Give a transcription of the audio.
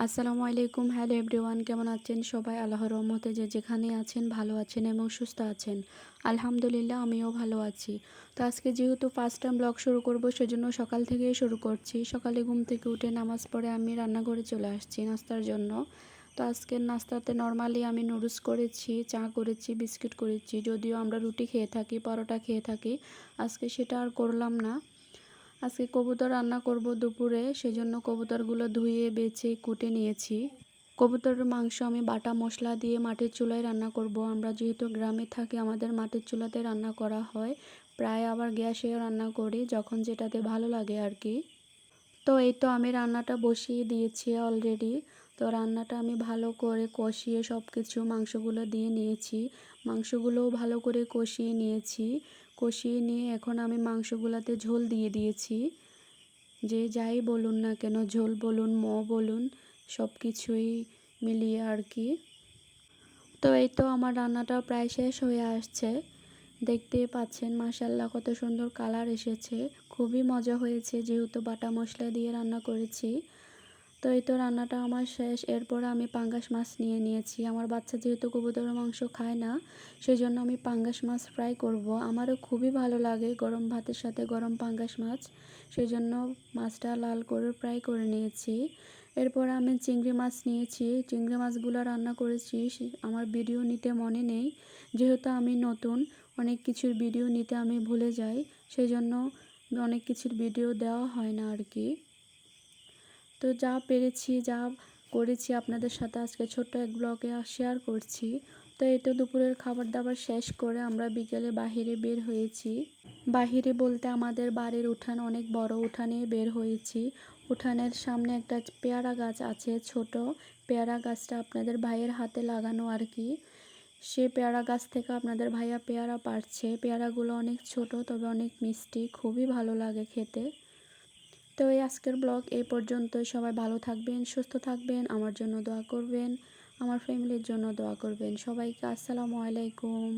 আসসালামু আলাইকুম। Hello everyone, কেমন আছেন সবাই? আল্লাহর রহমতে যে যেখানে আছেন ভালো আছেন এবং সুস্থ আছেন। আলহামদুলিল্লাহ, আমিও ভালো আছি। তো আজকে যেহেতু ফার্স্ট টাইম ব্লগ শুরু করব, সেজন্য সকাল থেকেই শুরু করছি। সকালে ঘুম থেকে উঠে নামাজ পড়ে আমি রান্নাঘরে চলে আসছি নাস্তার জন্য। তো আজকের নাস্তাতে নর্মালি আমি নুডলস করেছি, চা করেছি, বিস্কিট করেছি। যদিও আমরা রুটি খেয়ে থাকি, পরোটা খেয়ে থাকি, আজকে সেটা আর করলাম না। আজকে কবুতর রান্না করব দুপুরে, সেজন্য কবুতরগুলো ধুয়ে বেছে কুটে নিয়েছি। কবুতরের মাংস আমি বাটা মশলা দিয়ে মাটির চুলায় রান্না করব। আমরা যেহেতু গ্রামে থাকি, আমাদের মাটির চুলাতে রান্না করা হয়। প্রায় আবার গ্যাসেও রান্না করি, যখন যেটাতে ভালো লাগে আর কি। তো এই তো আমি রান্নাটা বসিয়ে দিয়েছি অলরেডি। তো রান্নাটা আমি ভালো করে কষিয়ে সব কিছু মাংসগুলো দিয়ে নিয়েছি। মাংসগুলোও ভালো করে কষিয়ে নিয়েছি। কষিয়ে নিয়ে এখন আমি মাংসগুলোতে ঝোল দিয়ে দিয়েছি। যে যাই বলুন না কেন, ঝোল বলুন, বলুন, সব কিছুই মিলিয়ে আর কি। তো এই তো আমার রান্নাটা প্রায় শেষ হয়ে আসছে। দেখতেই পাচ্ছেন মাশাআল্লাহ কত সুন্দর কালার এসেছে। খুবই মজা হয়েছে, যেহেতু বাটা মশলা দিয়ে রান্না করেছি। তো এই তো রান্নাটা আমার শেষ। এরপর আমি পাঙ্গাস মাছ নিয়ে নিয়েছি। আমার বাচ্চা যেহেতু কবুতরের মাংস খায় না, সেই জন্য আমি পাঙ্গাস মাছ ফ্রাই করব। আমারও খুবই ভালো লাগে গরম ভাতের সাথে গরম পাঙ্গাস মাছ, সেই জন্য মাছটা লাল করে ফ্রাই করে নিয়েছি। এরপর আমি চিংড়ি মাছ নিয়েছি। চিংড়ি মাছগুলো রান্না করেছি, আমার ভিডিও নিতে মনে নেই। যেহেতু আমি নতুন, অনেক কিছুর ভিডিও নিতে আমি ভুলে যাই, সেই জন্য অনেক কিছুর ভিডিও দেওয়া হয় না আর কি। তো যা পেরেছি, যা করেছি আপনাদের সাথে আজকে ছোট্ট এক ব্লগে শেয়ার করছি। তো এই তো দুপুরের খাবার দাবার শেষ করে আমরা বিকেলে বাহিরে বের হয়েছি। বাহিরে বলতে আমাদের বাড়ির উঠান অনেক বড়, উঠানে বের হয়েছি। উঠানের সামনে একটা পেয়ারা গাছ আছে, ছোট পেয়ারা গাছটা আপনাদের ভাইয়ের হাতে লাগানো আর কি। সে পেয়ারা গাছ থেকে আপনাদের ভাইয়া পেয়ারা পাড়ছে। পেয়ারাগুলো অনেক ছোট, তবে অনেক মিষ্টি, খুবই ভালো লাগে খেতে। তো এই আজকের ব্লগ এই পর্যন্তই। সবাই ভালো থাকবেন, সুস্থ থাকবেন, আমার জন্য দোয়া করবেন, আমার ফ্যামিলির জন্য দোয়া করবেন। সবাইকে আসসালামু আলাইকুম।